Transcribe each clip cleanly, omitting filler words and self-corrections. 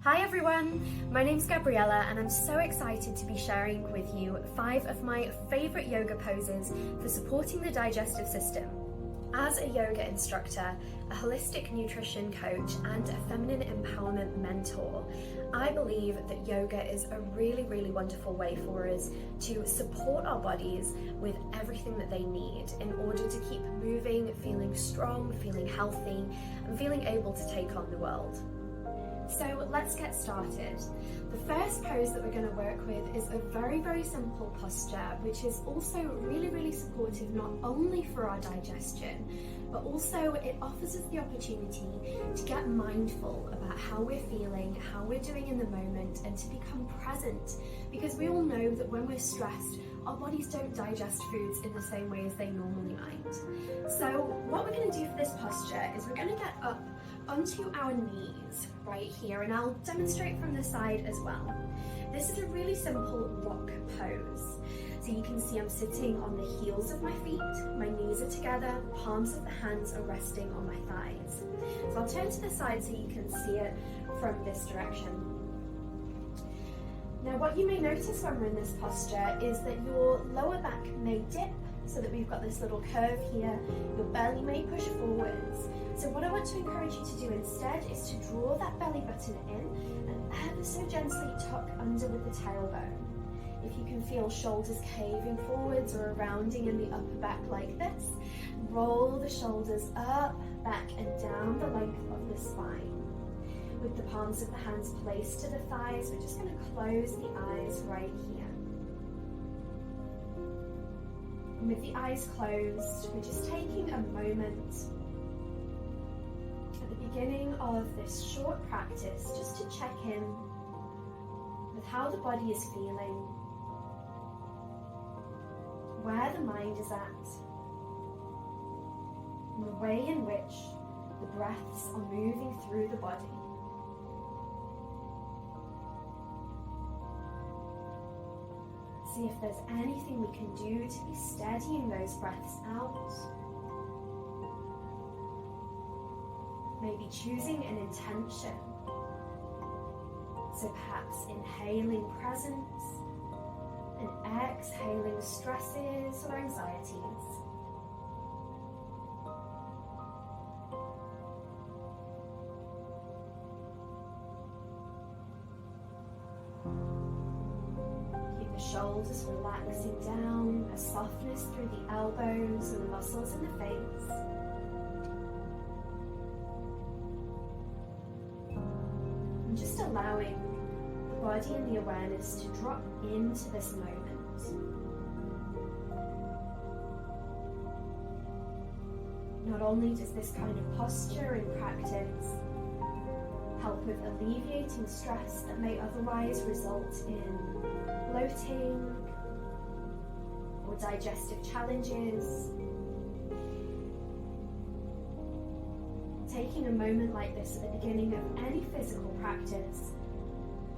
Hi everyone, my name's Gabriella and I'm so excited to be sharing with you 5 of my favourite yoga poses for supporting the digestive system. As a yoga instructor, a holistic nutrition coach and a feminine empowerment mentor, I believe that yoga is a really wonderful way for us to support our bodies with everything that they need in order to keep moving, feeling strong, feeling healthy and feeling able to take on the world. So let's get started. The first pose that we're going to work with is a very simple posture, which is also really supportive not only for our digestion, but also it offers us the opportunity to get mindful about how we're feeling, how we're doing in the moment, and to become present, because we all know that when we're stressed, our bodies don't digest foods in the same way as they normally might. So what we're going to do for this posture is we're going to get up onto our knees right here, and I'll demonstrate from the side as well. This is a really simple rock pose. So you can see I'm sitting on the heels of my feet, my knees are together, the palms of the hands are resting on my thighs. So I'll turn to the side so you can see it from this direction. Now what you may notice when we're in this posture is that your lower back may dip, so that we've got this little curve here, your belly may push forwards. So what I want to encourage you to do instead is to draw that belly button in and ever so gently tuck under with the tailbone. If you can feel shoulders caving forwards or a rounding in the upper back like this, roll the shoulders up, back and down the length of the spine. With the palms of the hands placed to the thighs, we're just going to close the eyes right here. And with the eyes closed, we're just taking a moment at the beginning of this short practice just to check in with how the body is feeling, where the mind is at, and the way in which the breaths are moving through the body. See if there's anything we can do to be steadying those breaths out. Maybe choosing an intention. So perhaps inhaling presence and exhaling stresses or anxieties. Shoulders relaxing down, a softness through the elbows and the muscles in the face. And just allowing the body and the awareness to drop into this moment. Not only does this kind of posture and practice help with alleviating stress that may otherwise result in bloating or digestive challenges. Taking a moment like this at the beginning of any physical practice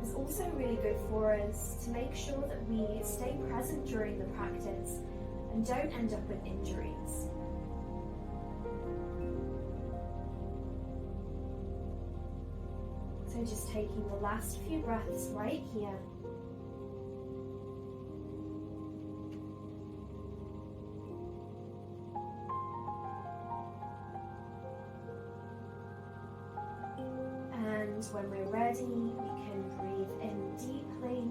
is also really good for us to make sure that we stay present during the practice and don't end up with injuries. So just taking the last few breaths right here. And when we're ready, we can breathe in deeply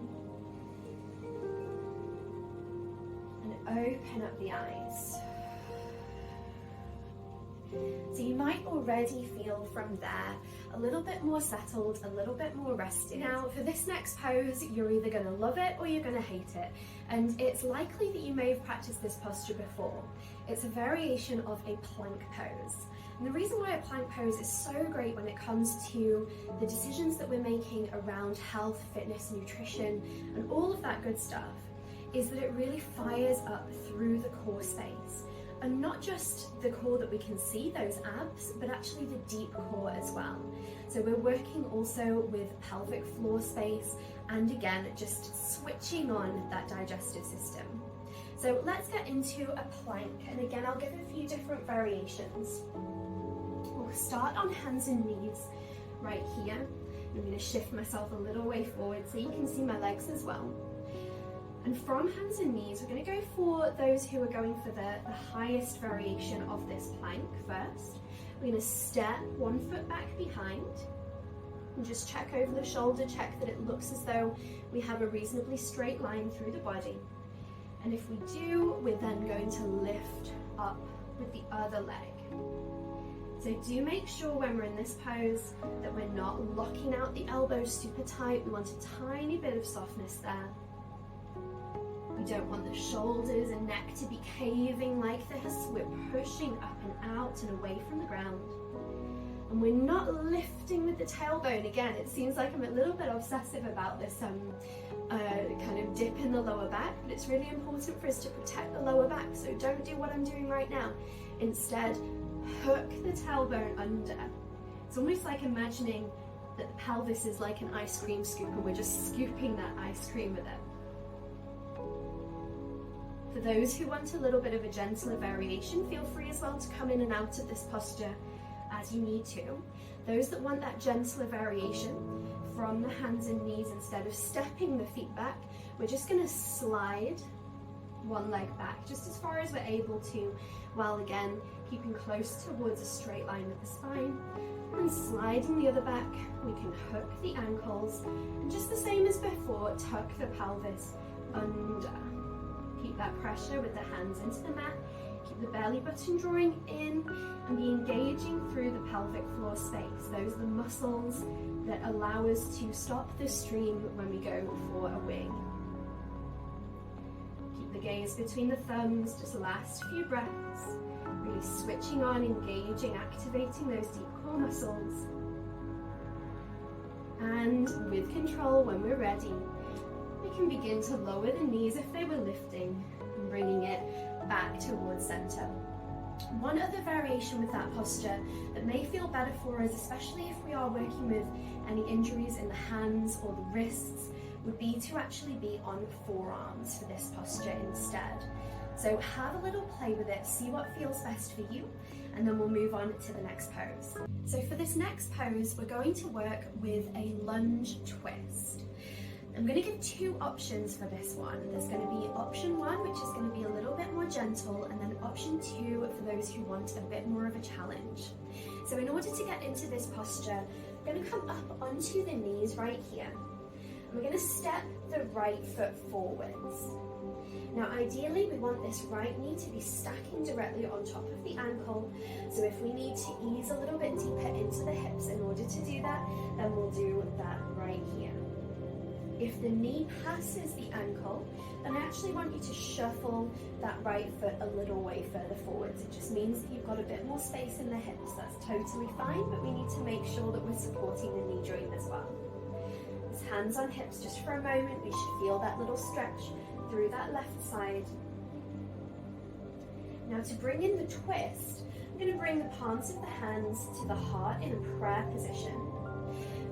and open up the eyes. So you might already feel from there a little bit more settled, a little bit more rested. Now for this next pose, you're either going to love it or you're going to hate it. And it's likely that you may have practiced this posture before. It's a variation of a plank pose. And the reason why a plank pose is so great when it comes to the decisions that we're making around health, fitness, nutrition, and all of that good stuff is that it really fires up through the core space. And not just the core that we can see, those abs, but actually the deep core as well. So we're working also with pelvic floor space and again, just switching on that digestive system. So let's get into a plank. And again, I'll give a few different variations. We'll start on hands and knees right here. I'm going to shift myself a little way forward so you can see my legs as well. And from hands and knees, we're going to go for those who are going for the highest variation of this plank first. We're going to step one foot back behind and just check over the shoulder, check that it looks as though we have a reasonably straight line through the body. And if we do, we're then going to lift up with the other leg. So do make sure when we're in this pose that we're not locking out the elbows super tight. We want a tiny bit of softness there. We don't want the shoulders and neck to be caving like this. We're pushing up and out and away from the ground. And we're not lifting with the tailbone. Again, it seems like I'm a little bit obsessive about this kind of dip in the lower back, but it's really important for us to protect the lower back. So don't do what I'm doing right now. Instead, hook the tailbone under. It's almost like imagining that the pelvis is like an ice cream scoop and we're just scooping that ice cream with it. For those who want a little bit of a gentler variation, feel free as well to come in and out of this posture as you need to. Those that want that gentler variation, from the hands and knees, instead of stepping the feet back, we're just going to slide one leg back just as far as we're able to, while again keeping close towards a straight line with the spine. And sliding the other back, we can hook the ankles, and just the same as before, tuck the pelvis under. Keep that pressure with the hands into the mat, keep the belly button drawing in, and be engaging through the pelvic floor space. Those are the muscles that allow us to stop the stream when we go for a wing. Keep the gaze between the thumbs, just the last few breaths. Really switching on, engaging, activating those deep core muscles. And with control, when we're ready, we can begin to lower the knees if they were lifting and bringing it back towards center. One other variation with that posture that may feel better for us, especially if we are working with any injuries in the hands or the wrists, would be to actually be on forearms for this posture instead. So have a little play with it, see what feels best for you, and then we'll move on to the next pose. So for this next pose, we're going to work with a lunge twist. I'm going to give two options for this one. There's going to be option one, which is going to be a little bit more gentle, and then option two for those who want a bit more of a challenge. So in order to get into this posture, we're going to come up onto the knees right here. And we're going to step the right foot forwards. Now ideally we want this right knee to be stacking directly on top of the ankle, so if we need to ease a little bit deeper into the hips in order to do that, then we'll do that right here. If the knee passes the ankle, then I actually want you to shuffle that right foot a little way further forwards. It just means that you've got a bit more space in the hips. That's totally fine, but we need to make sure that we're supporting the knee joint as well. Just hands on hips just for a moment. We should feel that little stretch through that left side. Now to bring in the twist, I'm going to bring the palms of the hands to the heart in a prayer position.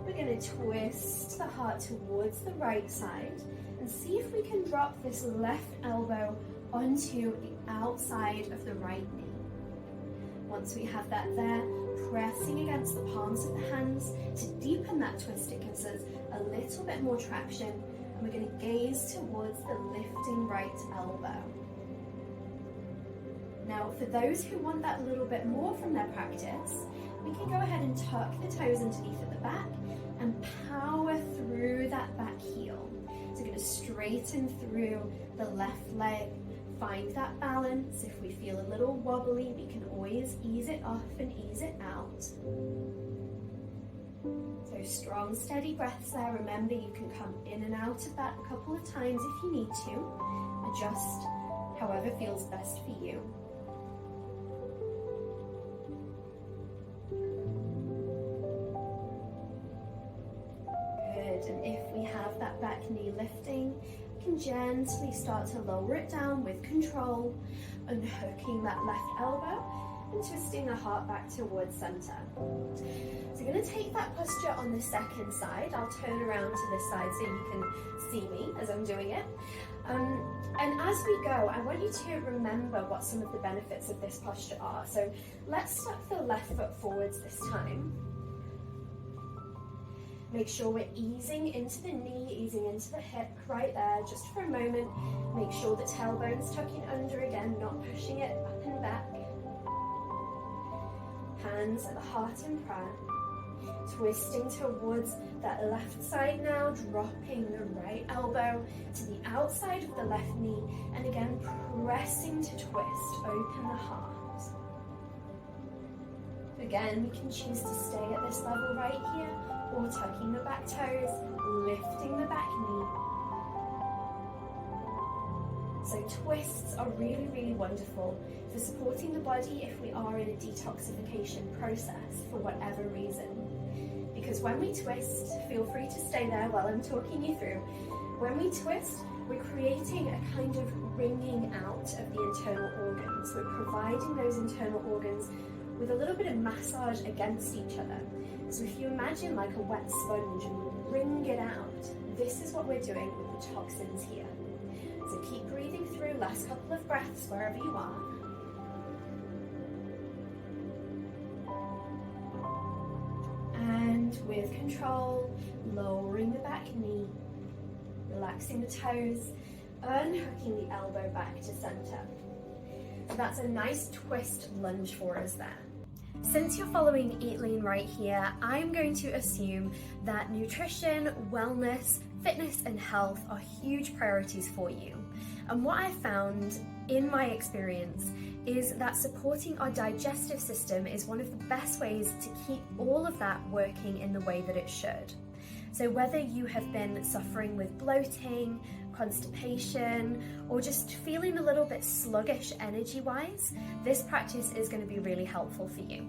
We're going to twist the heart towards the right side and see if we can drop this left elbow onto the outside of the right knee. Once we have that there, pressing against the palms of the hands to deepen that twist, it gives us a little bit more traction, and we're going to gaze towards the lifting right elbow. Now, for those who want that little bit more from their practice, we can go ahead and tuck the toes underneath at the back and power through that back heel. So we're going to straighten through the left leg, find that balance. If we feel a little wobbly, we can always ease it off and ease it out. So strong, steady breaths there. Remember, you can come in and out of that a couple of times if you need to. Adjust however feels best for you. And if we have that back knee lifting, we can gently start to lower it down with control, unhooking that left elbow and twisting the heart back towards center. So you're going to take that posture on the second side. I'll turn around to this side so you can see me as I'm doing it. And as we go, I want you to remember what some of the benefits of this posture are. So let's step the left foot forwards this time. Make sure we're easing into the knee, easing into the hip right there, just for a moment. Make sure the tailbone's tucking under again, not pushing it up and back. Hands at the heart in prayer. Twisting towards that left side now, dropping the right elbow to the outside of the left knee, and again pressing to twist, open the heart. Again, we can choose to stay at this level right here, or tucking the back toes, lifting the back knee. So twists are really, really wonderful for supporting the body if we are in a detoxification process for whatever reason. Because when we twist, feel free to stay there while I'm talking you through. When we twist, we're creating a kind of wringing out of the internal organs. We're providing those internal organs with a little bit of massage against each other. So if you imagine like a wet sponge and we wring it out, this is what we're doing with the toxins here. So keep breathing through, last couple of breaths wherever you are. And with control, lowering the back knee, relaxing the toes, unhooking the elbow back to center. So that's a nice twist lunge for us there. Since you're following Eat Lean right here, I'm going to assume that nutrition, wellness, fitness and health are huge priorities for you. And what I found in my experience is that supporting our digestive system is one of the best ways to keep all of that working in the way that it should. So whether you have been suffering with bloating, constipation, or just feeling a little bit sluggish energy-wise, this practice is going to be really helpful for you.